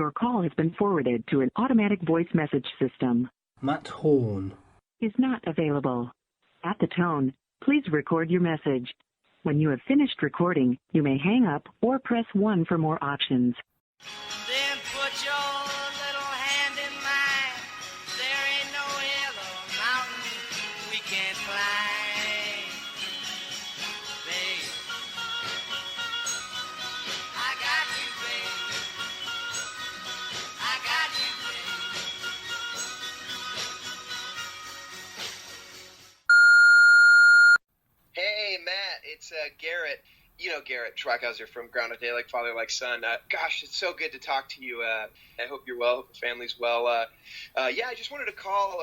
Your call has been forwarded to an automatic voice message system. Matt Horn is not available. At the tone, please record your message. When you have finished recording, you may hang up or press 1 for more options. Then put your little hand in mine. There ain't no hill or mountain we can't climb. Babe, I got you, babe. I got you, babe. Hey, Matt, it's Garrett. You know Garrett Schweighauser from Groundhog Day, like father, like son. Gosh, it's so good to talk to you. I hope you're well, hope the family's well. Yeah, I just wanted to call.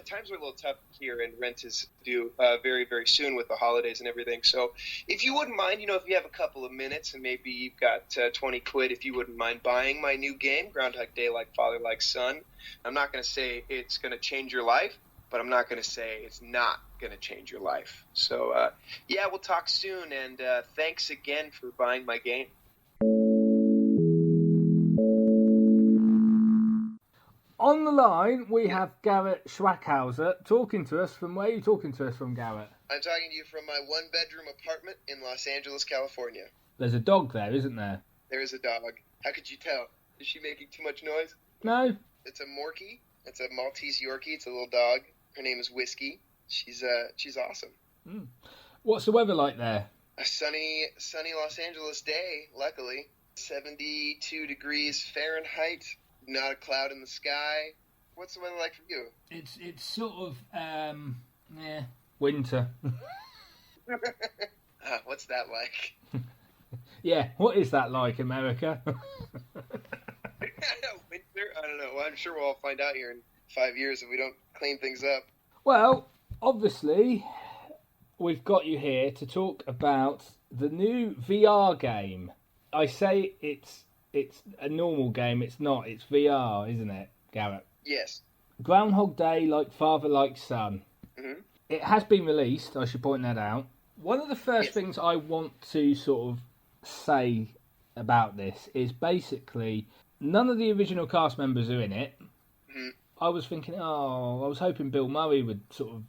Times are a little tough here, and rent is due very, very soon with the holidays and everything. So if you wouldn't mind, if you have a couple of minutes and maybe you've got 20 quid, if you wouldn't mind buying my new game, Groundhog Day, like father, like son. I'm not going to say it's going to change your life, but I'm not going to say it's not going to change your life. So, yeah, we'll talk soon, and thanks again for buying my game. on the line. We have Garrett Schweighauser talking to us from. Where are you talking to us from, Garrett? I'm talking to you from my one-bedroom apartment in Los Angeles, California. There's a dog there, isn't there? There is a dog. How could you tell? Is she making too much noise? No. It's a Morkie. It's a Maltese Yorkie. It's a little dog. Her name is Whiskey. She's awesome. Mm. What's the weather like there? A sunny Los Angeles day, luckily. 72 degrees Fahrenheit. Not a cloud in the sky. What's the weather like for you? It's sort of winter. What's that like? Yeah, what is that like, America? Winter? I don't know. Well, I'm sure we'll all find out here in 5 years if we don't clean things up. Well, obviously, we've got you here to talk about the new VR game. I say it's a normal game. It's not. It's VR, isn't it, Garrett? Yes. Groundhog Day, like father, like son. Mm-hmm. It has been released. I should point that out. One of the first things I want to sort of say about this is basically none of the original cast members are in it. Mm-hmm. I was thinking, I was hoping Bill Murray would sort of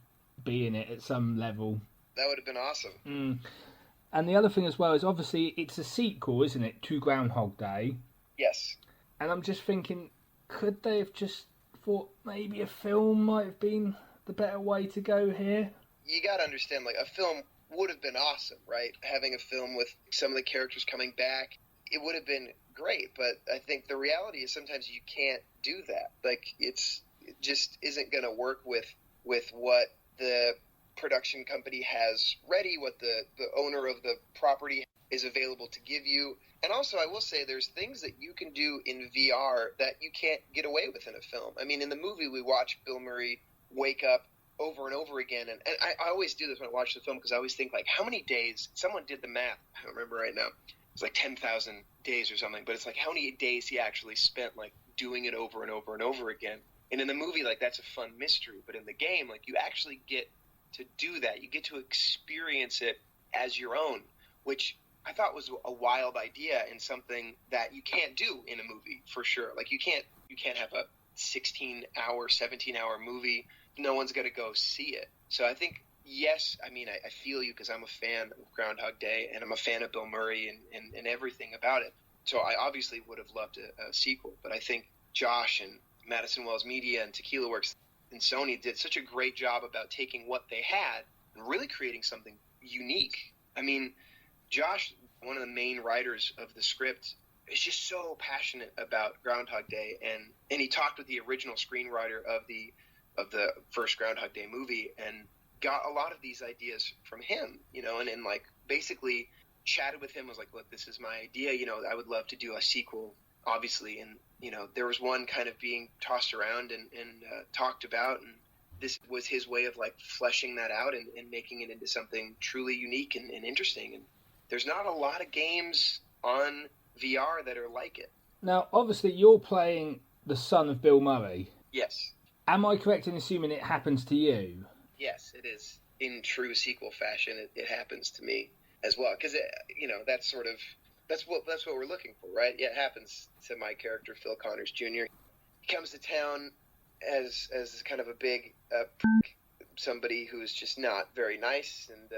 be in it at some level. That would have been awesome. And the other thing as well is obviously it's a sequel, isn't it, to Groundhog Day? Yes. And I'm just thinking, could they have just thought maybe a film might have been the better way to go here? You got to understand, like, a film would have been awesome, right? Having a film with some of the characters coming back, it would have been great. But I think the reality is sometimes you can't do that. Like, it just isn't going to work with what the production company has ready, what the owner of the property is available to give you. And also, I will say there's things that you can do in VR that you can't get away with in a film. I mean, in the movie, we watch Bill Murray wake up over and over again. And I always do this when I watch the film because I always think, like, how many days? Someone did the math. I don't remember right now. It's like 10,000 days or something. But it's like how many days he actually spent, like, doing it over and over and over again. And in the movie, like, that's a fun mystery. But in the game, like, you actually get to do that. You get to experience it as your own, which I thought was a wild idea and something that you can't do in a movie for sure. Like, you can't have a 16-hour, 17-hour movie. No one's going to go see it. So I think, yes, I mean, I feel you because I'm a fan of Groundhog Day and I'm a fan of Bill Murray and everything about it. So I obviously would have loved a sequel. But I think Josh and Madison Wells Media and Tequila Works and Sony did such a great job about taking what they had and really creating something unique. I mean, Josh, one of the main writers of the script, is just so passionate about Groundhog Day, and he talked with the original screenwriter of the first Groundhog Day movie and got a lot of these ideas from him, and like basically chatted with him, was like, look, this is my idea, I would love to do a sequel, obviously, and there was one kind of being tossed around and talked about, and this was his way of like fleshing that out and making it into something truly unique and interesting. And there's not a lot of games on VR that are like it. Now, obviously, you're playing the son of Bill Murray. Yes. Am I correct in assuming it happens to you? Yes, it is. In true sequel fashion, it happens to me as well. Because, that's sort of That's what we're looking for, right? Yeah, it happens to my character, Phil Connors Jr. He comes to town as kind of a big somebody who's just not very nice, and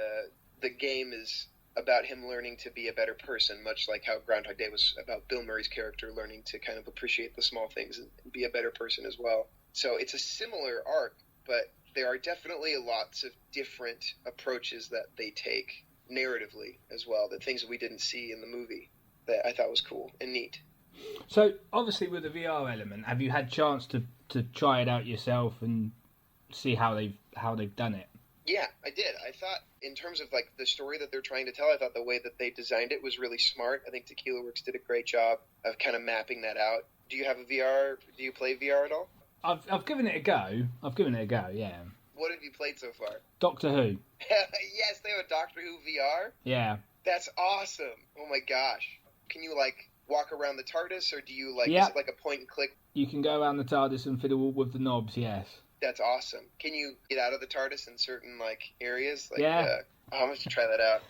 the game is about him learning to be a better person, much like how Groundhog Day was about Bill Murray's character learning to kind of appreciate the small things and be a better person as well. So it's a similar arc, but there are definitely lots of different approaches that they take narratively as well, the things that we didn't see in the movie that I thought was cool and neat. So obviously with the VR element, have you had chance to try it out yourself and see how they've done it? Yeah, I did. I thought in terms of like the story that they're trying to tell, I thought the way that they designed it was really smart. I think Tequila Works did a great job of kind of mapping that out. Do you have a VR? Do you play VR at all? I've given it a go. Yeah. What have you played so far? Doctor Who. Yes, they have a Doctor Who VR? Yeah. That's awesome. Oh my gosh. Can you like walk around the TARDIS, or do you like, Yeah. Is it like a point and click? You can go around the TARDIS and fiddle with the knobs, yes. That's awesome. Can you get out of the TARDIS in certain like areas? Like, Yeah. I'm going to try that out.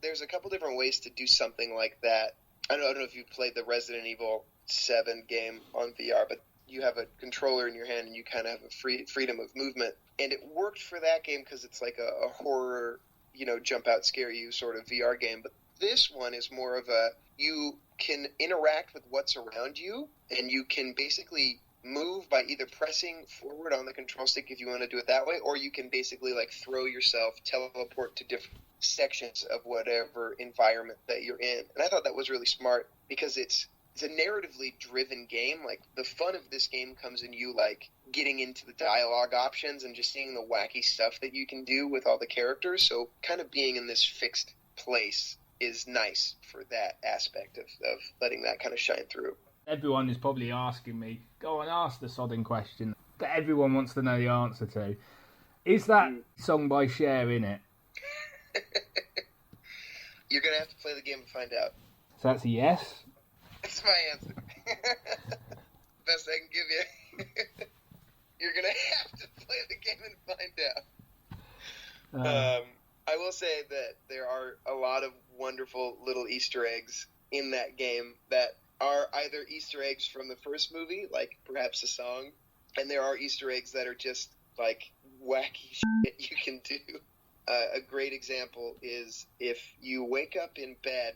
There's a couple different ways to do something like that. I don't know if you played the Resident Evil 7 game on VR, but you have a controller in your hand and you kind of have a freedom of movement. And it worked for that game because it's like a horror, jump out, scare you sort of VR game. But this one is more of you can interact with what's around you, and you can basically move by either pressing forward on the control stick if you want to do it that way, or you can basically like throw yourself, teleport to different sections of whatever environment that you're in. And I thought that was really smart because it's a narratively driven game. Like the fun of this game comes in you like getting into the dialogue options and just seeing the wacky stuff that you can do with all the characters. So kind of being in this fixed place is nice for that aspect of letting that kind of shine through. Everyone is probably asking me, go and ask the sodding question that everyone wants to know the answer to. Is that song by Cher in it? You're going to have to play the game to find out. So that's a yes? That's my answer. Best I can give you. You're going to have to play the game and find out. I will say that there are a lot of wonderful little Easter eggs in that game that are either Easter eggs from the first movie, like perhaps a song, and there are Easter eggs that are just like wacky shit you can do. A great example is if you wake up in bed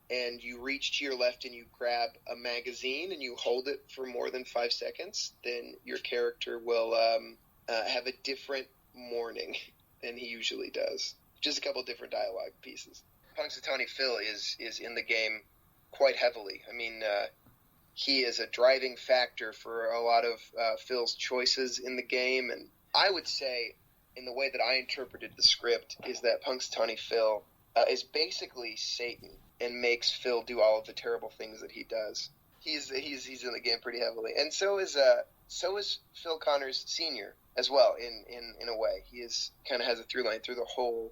and you reach to your left and you grab a magazine and you hold it for more than 5 seconds, then your character will have a different morning than he usually does. Just a couple different dialogue pieces. Punxsutawney Phil is in the game quite heavily. I mean, he is a driving factor for a lot of Phil's choices in the game, and I would say, in the way that I interpreted the script, is that Punxsutawney Phil is basically Satan and makes Phil do all of the terrible things that he does. He's in the game pretty heavily, and so is Phil Connors Sr. as well. In a way, he is kind of has a through line through the whole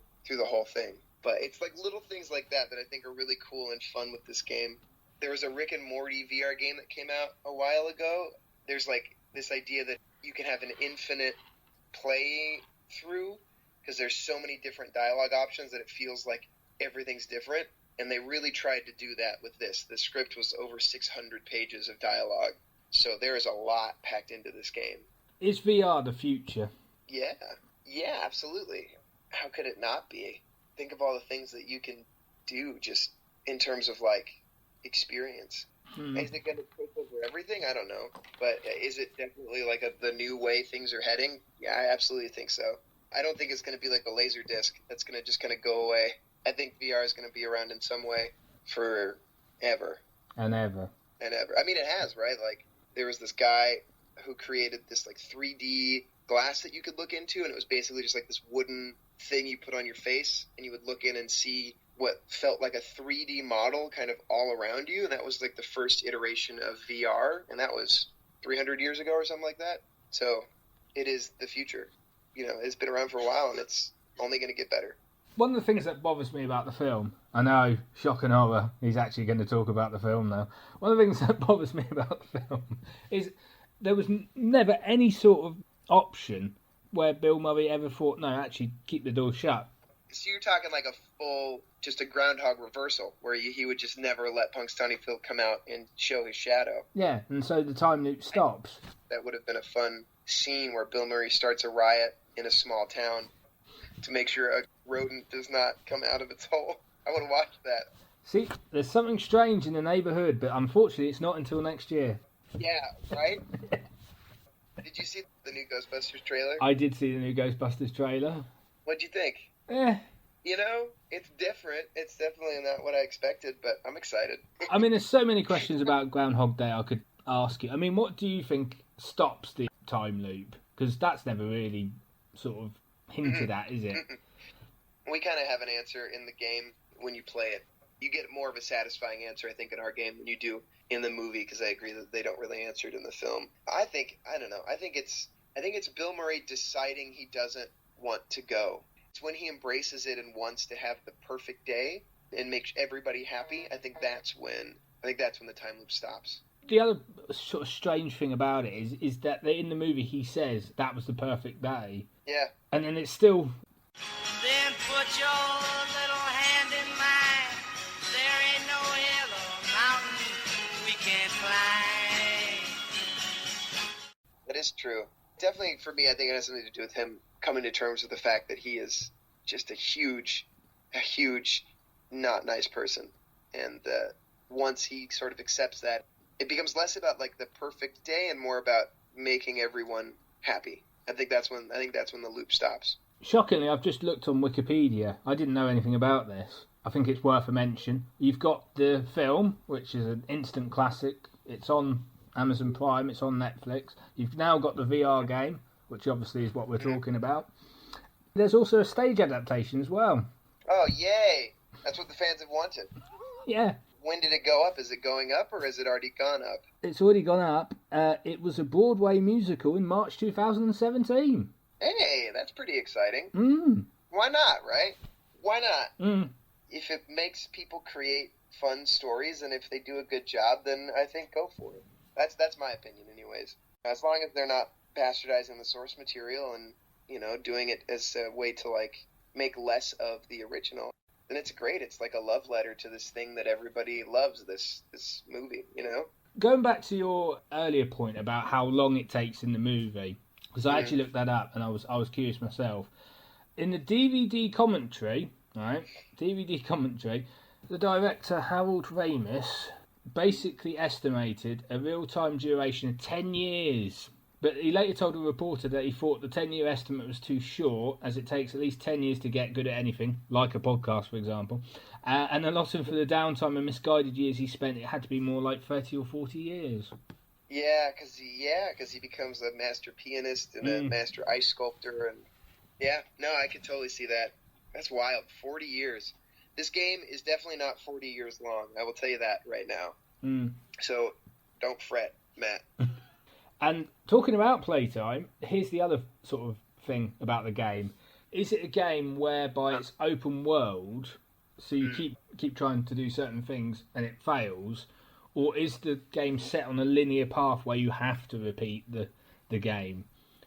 thing. But it's like little things like that I think are really cool and fun with this game. There was a Rick and Morty VR game that came out a while ago. There's like this idea that you can have an infinite play through because there's so many different dialogue options that it feels like everything's different. And they really tried to do that with this. The script was over 600 pages of dialogue. So there is a lot packed into this game. Is VR the future? Yeah, absolutely. How could it not be? Think of all the things that you can do just in terms of like experience. Is it going to take over everything? I don't know. But is it definitely like the new way things are heading? Yeah, I absolutely think so. I don't think it's going to be like the laser disc that's going to just kind of go away. I think VR is going to be around in some way forever. And ever. I mean, it has, right? Like there was this guy who created this like 3D glass that you could look into, and it was basically just like this wooden thing you put on your face, and you would look in and see what felt like a 3D model kind of all around you, and that was like the first iteration of VR, and that was 300 years ago or something like that. So it is the future. It's been around for a while, and it's only going to get better. One of the things that bothers me about the film, I know, shock and horror, he's actually going to talk about the film now. One of the things that bothers me about the film is there was never any sort of option where Bill Murray ever thought, no, actually keep the door shut. So you're talking like a full, just a Groundhog reversal, where he would just never let Punxsutawney Phil come out and show his shadow. Yeah, and so the time loop stops. That would have been a fun scene where Bill Murray starts a riot in a small town to make sure a rodent does not come out of its hole. I would watch that. See, there's something strange in the neighbourhood, but unfortunately it's not until next year. Yeah, right? Did you see the new Ghostbusters trailer? I did see the new Ghostbusters trailer. What'd you think? You know, it's different. It's definitely not what I expected, but I'm excited. I mean, there's so many questions about Groundhog Day I could ask you. I mean, what do you think stops the time loop? Because that's never really sort of hinted at, is it? We kind of have an answer in the game when you play it. You get more of a satisfying answer, I think, in our game than you do in the movie, because I agree that they don't really answer it in the film. I think it's Bill Murray deciding he doesn't want to go. It's when he embraces it and wants to have the perfect day and makes everybody happy. I think that's when the time loop stops. The other sort of strange thing about it is that in the movie he says that was the perfect day. Yeah. And then it's still... Then put your little hand in mine. There ain't no hill or mountain we can't climb. That is true. Definitely, for me, I think it has something to do with him coming to terms with the fact that he is just a huge, not nice person. And once he sort of accepts that, it becomes less about like the perfect day and more about making everyone happy. I think that's when the loop stops. Shockingly, I've just looked on Wikipedia. I didn't know anything about this. I think it's worth a mention. You've got the film, which is an instant classic. It's on Amazon Prime, it's on Netflix. You've now got the VR game, which obviously is what we're talking about. There's also a stage adaptation as well. Oh, yay! That's what the fans have wanted. Yeah. When did it go up? Is it going up, or has it already gone up? It's already gone up. It was a Broadway musical in March 2017. Hey, that's pretty exciting. Why not, right? Why not? If it makes people create fun stories, and if they do a good job, then I think go for it. That's my opinion anyways. As long as they're not bastardizing the source material and, you know, doing it as a way to, like, make less of the original, then it's great. It's like a love letter to this thing that everybody loves, this movie, you know? Going back to your earlier point about how long it takes in the movie, because I actually looked that up and I was curious myself. In the DVD commentary, the director Harold Ramis basically estimated a real-time duration of 10 years. But he later told a reporter that he thought the 10-year estimate was too short, as it takes at least 10 years to get good at anything, like a podcast, for example. And allotting for the downtime and misguided years he spent, it had to be more like 30 or 40 years. Yeah, because he becomes a master pianist and a master ice sculptor. And I could totally see that. That's wild. 40 years. This game is definitely not 40 years long. I will tell you that right now. So don't fret, Matt. And talking about playtime, here's the other sort of thing about the game. Is it a game whereby it's open world, so you keep trying to do certain things and it fails, or is the game set on a linear path where you have to repeat the game?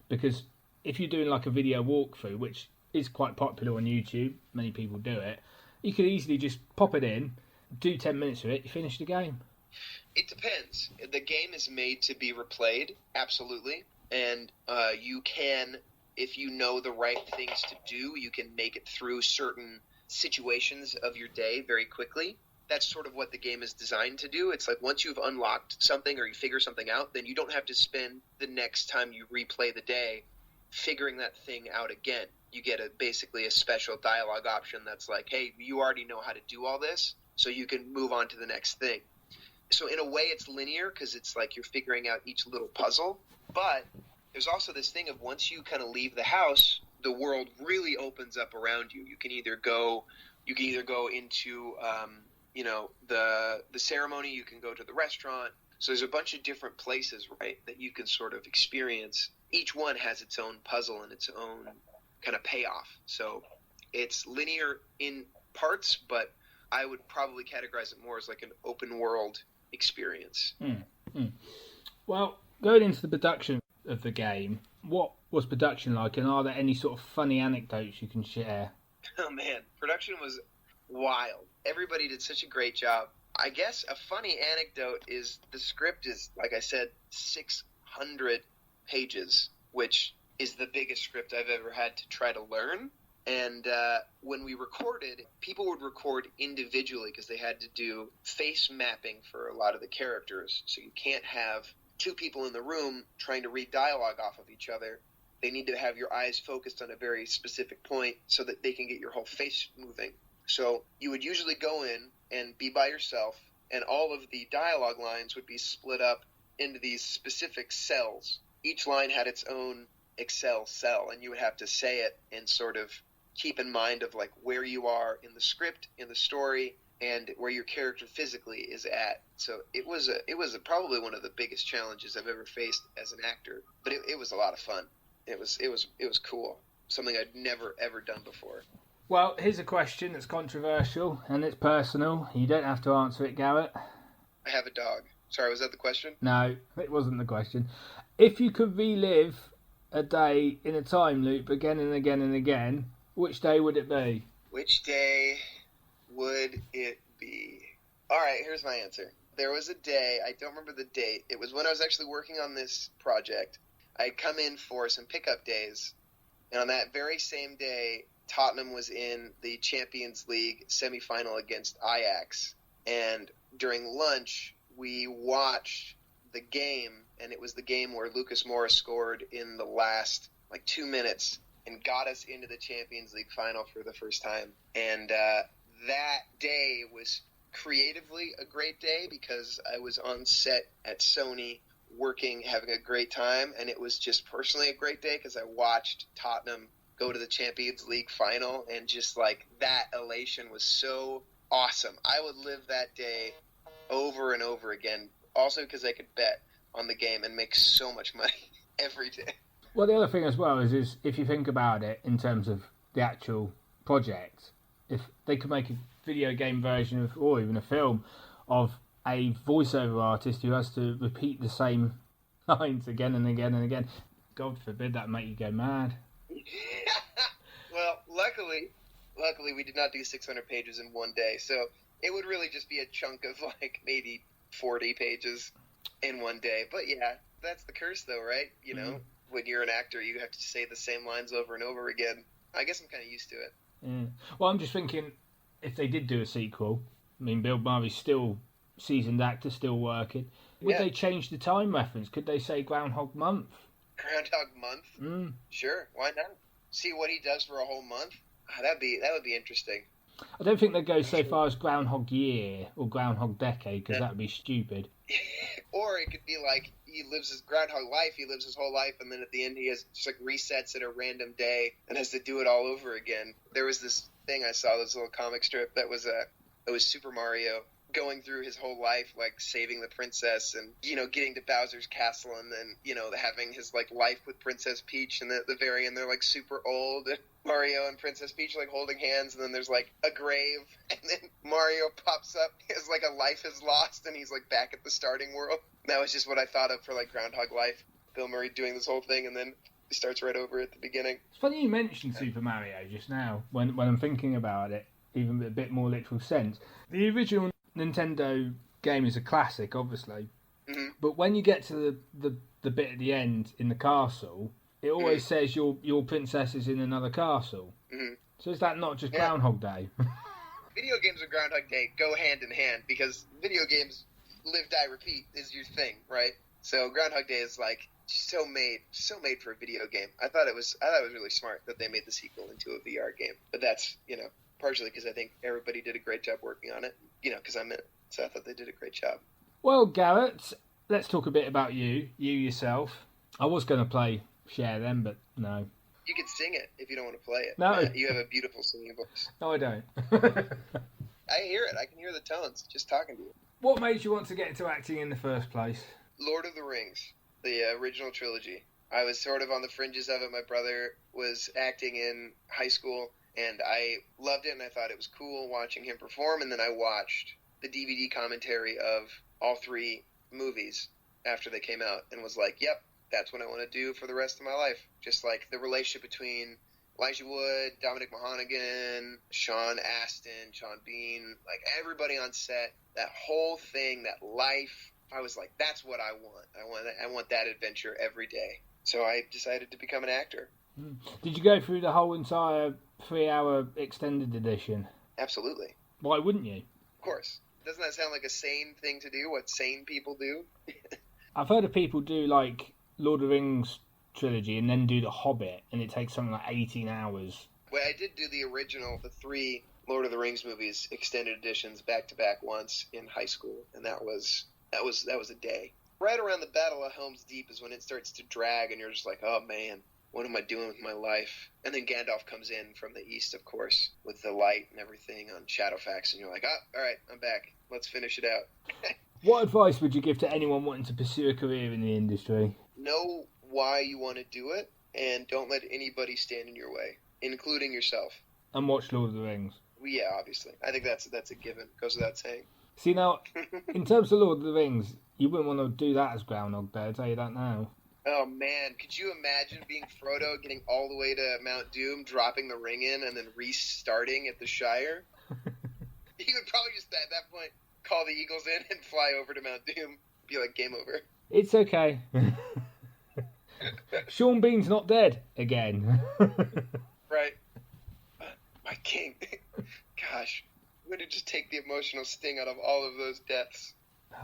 Because if you're doing like a video walkthrough, which is quite popular on YouTube, many people do it, you could easily just pop it in, do 10 minutes of it, you finish the game. It depends. The game is made to be replayed, absolutely. And you can, if you know the right things to do, you can make it through certain situations of your day very quickly. That's sort of what the game is designed to do. It's like once you've unlocked something or you figure something out, then you don't have to spend the next time you replay the day figuring that thing out again. You get basically a special dialogue option that's like, hey, you already know how to do all this, so you can move on to the next thing. So in a way it's linear because it's like you're figuring out each little puzzle, but there's also this thing of once you kind of leave the house, the world really opens up around you. You can either go into the ceremony, you can go to the restaurant. So there's a bunch of different places, right, that you can sort of experience. Each one has its own puzzle and its own kind of payoff. So it's linear in parts, but I would probably categorize it more as like an open world experience. Well, going into the production of the game, what was production like, and are there any sort of funny anecdotes you can share? Oh man, production was wild. Everybody did such a great job. I guess a funny anecdote is the script is, like I said, 600 pages, which is the biggest script I've ever had to try to learn. And when we recorded, people would record individually because they had to do face mapping for a lot of the characters. So you can't have two people in the room trying to read dialogue off of each other. They need to have your eyes focused on a very specific point so that they can get your whole face moving. So you would usually go in and be by yourself, and all of the dialogue lines would be split up into these specific cells. Each line had its own Excel cell, and you would have to say it and sort of keep in mind of like where you are in the script, in the story, and where your character physically is at. So it was probably one of the biggest challenges I've ever faced as an actor, but it was a lot of fun. It was cool. Something I'd never ever done before. Well, here's a question that's controversial and it's personal. You don't have to answer it, Garrett. I have a dog. Sorry, was that the question? No, it wasn't the question. If you could relive a day in a time loop again and again and again, which day would it be? Which day would it be? All right, here's my answer. There was a day, I don't remember the date. It was when I was actually working on this project. I had come in for some pickup days, and on that very same day, Tottenham was in the Champions League semifinal against Ajax. And during lunch, we watched the game, and it was the game where Lucas Moura scored in the last 2 minutes and got us into the Champions League final for the first time. And that day was creatively a great day because I was on set at Sony working, having a great time, and it was just personally a great day because I watched Tottenham go to the Champions League final, and just that elation was so awesome. I would live that day over and over again, also because I could bet on the game and make so much money every day. Well, the other thing as well is if you think about it in terms of the actual project, if they could make a video game version of, or even a film, of a voiceover artist who has to repeat the same lines again and again and again, God forbid that make you go mad. Well, luckily we did not do 600 pages in one day, so it would really just be a chunk of maybe 40 pages in one day. But yeah, that's the curse though, right? You know, when you're an actor, you have to say the same lines over and over again. I guess I'm kind of used to it. Yeah. Well, I'm just thinking, if they did do a sequel, I mean, Bill Murray's still seasoned actor, still working. Would they change the time reference? Could they say Groundhog Month? Groundhog Month? Sure, why not? See what he does for a whole month? That would be interesting. I don't think they'd go so far as Groundhog Year or Groundhog Decade, because that would be stupid. Or it could be he lives his Groundhog life, he lives his whole life, and then at the end he has just resets at a random day and has to do it all over again. There was this thing I saw, this little comic strip that was Super Mario going through his whole life, saving the princess and, getting to Bowser's castle, and then, having his, life with Princess Peach, and at the very end they're, super old, and Mario and Princess Peach, holding hands, and then there's, a grave, and then Mario pops up, his, a life is lost, and he's, back at the starting world. That was just what I thought of for, Groundhog Life. Bill Murray doing this whole thing, and then he starts right over at the beginning. It's funny you mentioned Super Mario just now, when I'm thinking about it, even with a bit more literal sense. The original Nintendo game is a classic, obviously, but when you get to the bit at the end in the castle, it always says your princess is in another castle. So is that not just Groundhog Day? Video games and Groundhog Day go hand in hand because video games live, die, repeat is your thing, right? So Groundhog Day is so made for a video game. I thought it was really smart that they made the sequel into a VR game, but that's partially because I think everybody did a great job working on it, because I'm in it. So I thought they did a great job. Well, Garrett, let's talk a bit about you yourself. I was going to play Cher then, but no. You can sing it if you don't want to play it. No. You have a beautiful singing voice. No, I don't. I hear it. I can hear the tones just talking to you. What made you want to get into acting in the first place? Lord of the Rings, the original trilogy. I was sort of on the fringes of it. My brother was acting in high school, and I loved it, and I thought it was cool watching him perform, and then I watched the DVD commentary of all three movies after they came out and was like, yep, that's what I want to do for the rest of my life. Just the relationship between Elijah Wood, Dominic Monaghan, Sean Astin, Sean Bean, like everybody on set, that whole thing, that life. I was like, that's what I want. I want that adventure every day. So I decided to become an actor. Did you go through the whole entire 3-hour extended edition? Absolutely. Why wouldn't you? Of course. Doesn't that sound like a sane thing to do? What sane people do? I've heard of people do like Lord of the Rings trilogy and then do The Hobbit, and it takes something like 18 hours. Well, I did do the original, the 3 Lord of the Rings movies, extended editions, back to back once in high school, and that was a day. Right around the Battle of Helm's Deep is when it starts to drag, and you're just like, oh man, what am I doing with my life? And then Gandalf comes in from the east, of course, with the light and everything on Shadowfax, and you're like, oh, all right, I'm back. Let's finish it out. What advice would you give to anyone wanting to pursue a career in the industry? Know why you want to do it, and don't let anybody stand in your way, including yourself. And watch Lord of the Rings. Well, yeah, obviously. I think that's a given. Goes without saying. See, now, in terms of Lord of the Rings, you wouldn't want to do that as Groundhog Day, I'll tell you that now. Oh, man. Could you imagine being Frodo, getting all the way to Mount Doom, dropping the ring in, and then restarting at the Shire? He would probably just, at that point, call the Eagles in and fly over to Mount Doom. Be like, game over. It's okay. Sean Bean's not dead again. Right. My king. Gosh. I'm going to just take the emotional sting out of all of those deaths.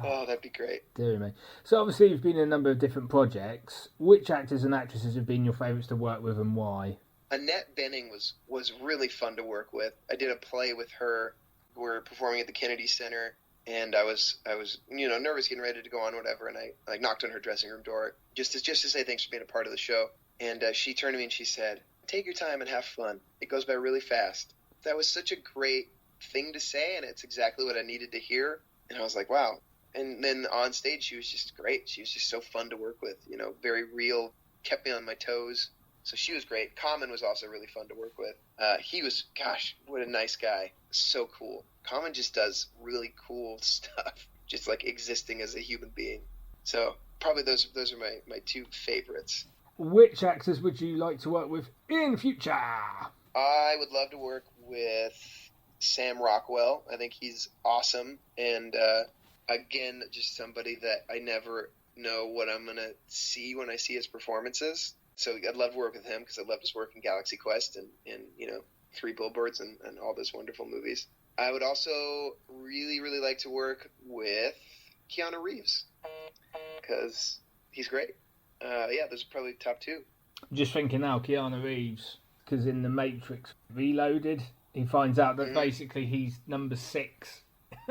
Oh, that'd be great. Dear me. So obviously you've been in a number of different projects. Which actors and actresses have been your favourites to work with and why? Annette Bening was really fun to work with. I did a play with her. We were performing at the Kennedy Center, and I was nervous getting ready to go on, whatever, and I knocked on her dressing room door just to say thanks for being a part of the show. And she turned to me and she said, "Take your time and have fun. It goes by really fast." That was such a great thing to say, and it's exactly what I needed to hear. And I was like, wow. And then on stage, she was just great. She was just so fun to work with, very real, kept me on my toes. So she was great. Common was also really fun to work with. He was, gosh, what a nice guy. So cool. Common just does really cool stuff, just like existing as a human being. So probably those are my 2 favorites. Which actors would you like to work with in future? I would love to work with Sam Rockwell. I think he's awesome. And again, just somebody that I never know what I'm going to see when I see his performances. So I'd love to work with him because I loved his work in Galaxy Quest and 3 Billboards and all those wonderful movies. I would also really, really like to work with Keanu Reeves because he's great. Yeah, those are probably the top 2. Just thinking now, Keanu Reeves, because in The Matrix Reloaded, he finds out that basically he's number 6,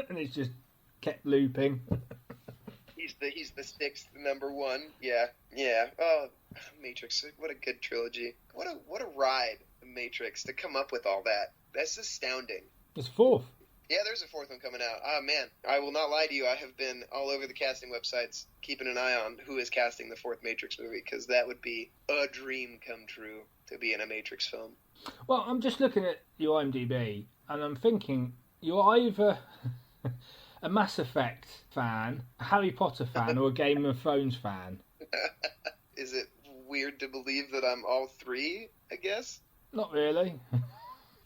and it's just kept looping. He's the 6th number 1. Yeah. Oh, Matrix! What a good trilogy. What a ride, The Matrix, to come up with all that. That's astounding. It's 4th. Yeah, there's a 4th one coming out. Oh man, I will not lie to you. I have been all over the casting websites, keeping an eye on who is casting the 4th Matrix movie, because that would be a dream come true to be in a Matrix film. Well, I'm just looking at your IMDb, and I'm thinking you're either a Mass Effect fan, a Harry Potter fan, or a Game of Thrones fan. Is it weird to believe that I'm all 3, I guess? Not really.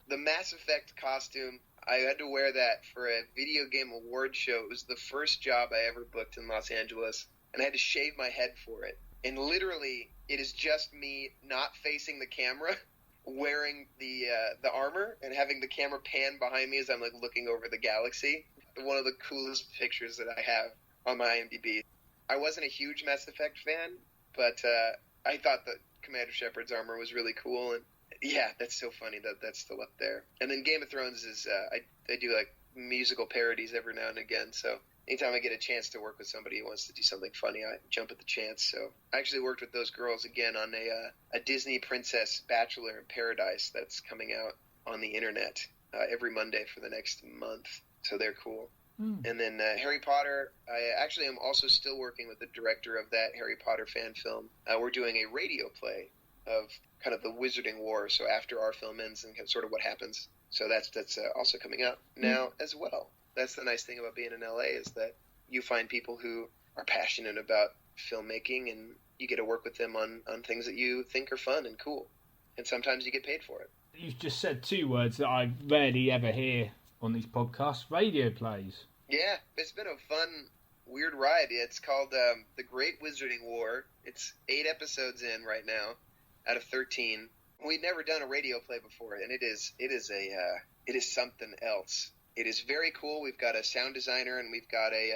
The Mass Effect costume, I had to wear that for a video game award show. It was the first job I ever booked in Los Angeles, and I had to shave my head for it. And literally, it is just me not facing the camera, wearing the armor, and having the camera pan behind me as I'm like looking over the galaxy. One of the coolest pictures that I have on my IMDb. I wasn't a huge Mass Effect fan, but I thought that Commander Shepard's armor was really cool, and yeah, that's so funny that that's still up there. And then Game of Thrones is, I do like musical parodies every now and again, so anytime I get a chance to work with somebody who wants to do something funny, I jump at the chance. So I actually worked with those girls again on a Disney Princess Bachelor in Paradise that's coming out on the internet every Monday for the next month, so they're cool. And then Harry Potter, I actually am also still working with the director of that Harry Potter fan film. We're doing a radio play of kind of the Wizarding War, so after our film ends and sort of what happens. So that's also coming out now as well. That's the nice thing about being in LA is that you find people who are passionate about filmmaking and you get to work with them on things that you think are fun and cool. and sometimes you get paid for it. You've just said two words that I rarely ever hear on these podcasts: radio plays. Yeah, it's been a fun, weird ride. It's called The Great Wizarding War. It's 8 episodes in right now, out of 13. We'd never done a radio play before, and it is something else. It is very cool. We've got a sound designer and we've got a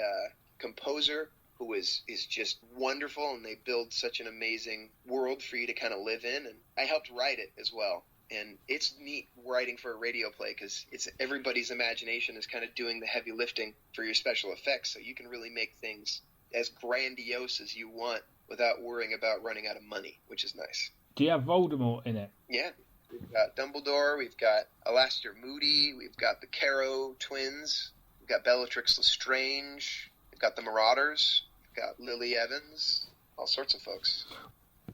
composer who is just wonderful, and they build such an amazing world for you to kind of live in. And I helped write it as well. And it's neat writing for a radio play because it's everybody's imagination is kind of doing the heavy lifting for your special effects, so you can really make things as grandiose as you want without worrying about running out of money, which is nice. Do you have Voldemort in it? Yeah. We've got Dumbledore, we've got Alastor Moody, we've got the Caro twins, we've got Bellatrix Lestrange, we've got the Marauders, we've got Lily Evans, all sorts of folks.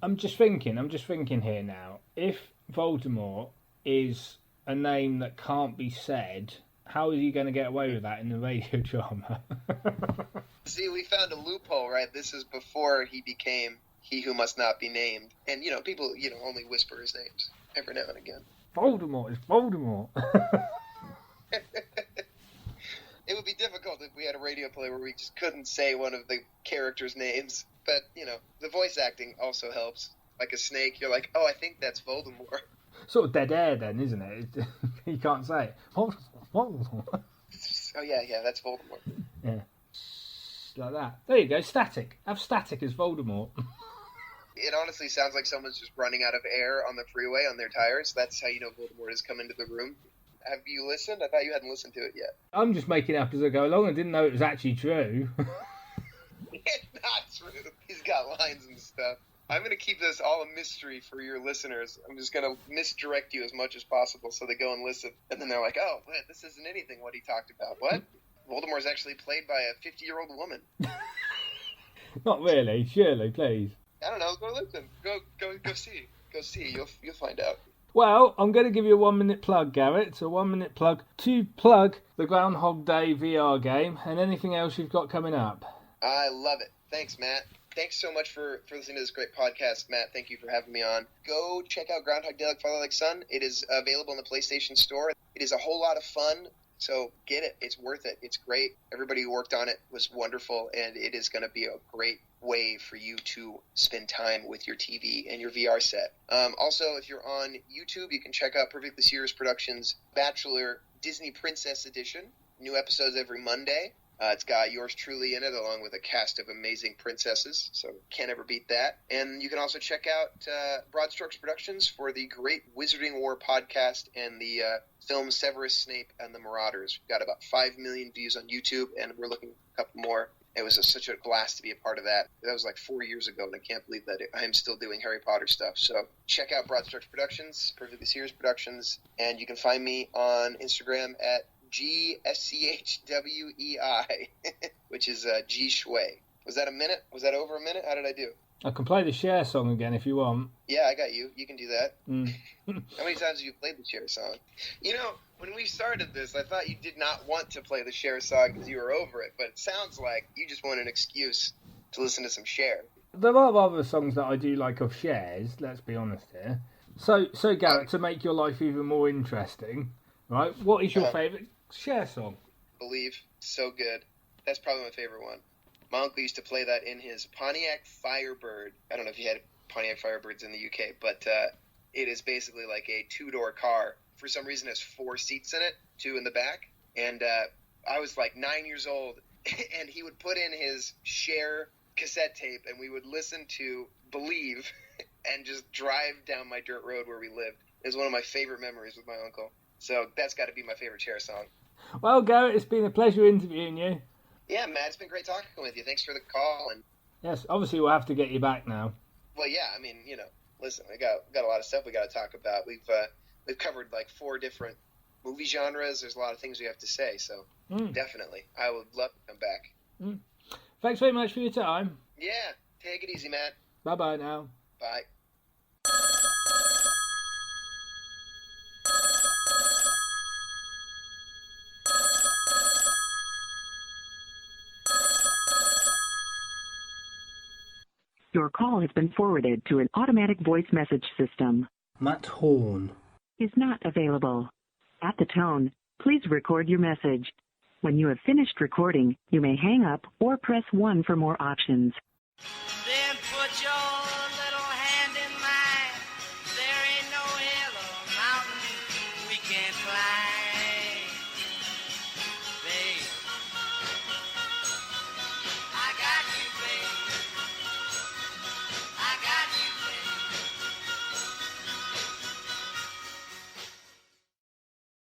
I'm just thinking here now. If Voldemort is a name that can't be said, how is he going to get away with that in the radio drama? See, we found a loophole, right? This is before he became He Who Must Not Be Named. And, people, only whisper his names every now and again. Voldemort is Voldemort. It would be difficult if we had a radio play where we just couldn't say one of the characters' names. But, the voice acting also helps. Like a snake, you're like, oh, I think that's Voldemort. Sort of dead air then, isn't it? You can't say it. Voldemort. Oh, yeah, that's Voldemort. Yeah. Like that. There you go, static. Have static as Voldemort. It honestly sounds like someone's just running out of air on the freeway on their tires. That's how you know Voldemort has come into the room. Have you listened? I thought you hadn't listened to it yet. I'm just making it up as I go along. I didn't know it was actually true. It's not true. He's got lines and stuff. I'm going to keep this all a mystery for your listeners. I'm just going to misdirect you as much as possible so they go and listen. And then they're like, oh, this isn't anything what he talked about. What? Voldemort's actually played by a 50-year-old woman. Not really. Surely, please. I don't know. Go listen. Go see. Go see. You'll find out. Well, I'm going to give you a 1-minute plug, Garrett. It's a 1-minute plug to plug the Groundhog Day VR game and anything else you've got coming up. I love it. Thanks, Matt. Thanks so much for listening to this great podcast, Matt. Thank you for having me on. Go check out Groundhog Day Like Father Like Son. It is available in the PlayStation Store. It is a whole lot of fun, so get it. It's worth it. It's great. Everybody who worked on it was wonderful, and it is going to be a great way for you to spend time with your TV and your VR set. Also, if you're on YouTube, you can check out Perfectly Serious Productions' Bachelor Disney Princess Edition. New episodes every Monday. It's got yours truly in it, along with a cast of amazing princesses, so can't ever beat that. And you can also check out Broad Strokes Productions for the Great Wizarding War podcast and the film Severus Snape and the Marauders. We've got about 5 million views on YouTube, and we're looking for a couple more. It was such a blast to be a part of that. That was like 4 years ago, and I can't believe that I'm still doing Harry Potter stuff. So check out Broad Strokes Productions, Perfectly Serious Productions, and you can find me on Instagram at GSCHWEI, which is G Schway. Was that a minute? Was that over a minute? How did I do? I can play the Cher song again if you want. Yeah, I got you. You can do that. How many times have you played the Cher song? When we started this, I thought you did not want to play the Cher song because you were over it, but it sounds like you just want an excuse to listen to some Cher. There are other songs that I do like of Cher's, let's be honest here. So Garrett, to make your life even more interesting, right, what is your favourite Cher song? Believe. So good. That's probably my favorite one. My uncle used to play that in his Pontiac Firebird. I don't know if you had Pontiac Firebirds in the UK, but it is basically like a 2-door car. For some reason, it has 4 seats in it, 2 in the back. And I was like 9 years old, and he would put in his Cher cassette tape, and we would listen to Believe and just drive down my dirt road where we lived. It was one of my favorite memories with my uncle. So that's got to be my favorite Cher song. Well, Garrett, it's been a pleasure interviewing you. Yeah, Matt, it's been great talking with you. Thanks for the call. And yes, obviously we'll have to get you back now. Well, yeah, I mean, listen, we got a lot of stuff we got to talk about. We've covered like 4 different movie genres. There's a lot of things we have to say, so definitely. I would love to come back. Thanks very much for your time. Yeah, take it easy, Matt. Bye-bye now. Bye. Your call has been forwarded to an automatic voice message system. Matt Horn is not available. At the tone, please record your message. When you have finished recording, you may hang up or press 1 for more options. There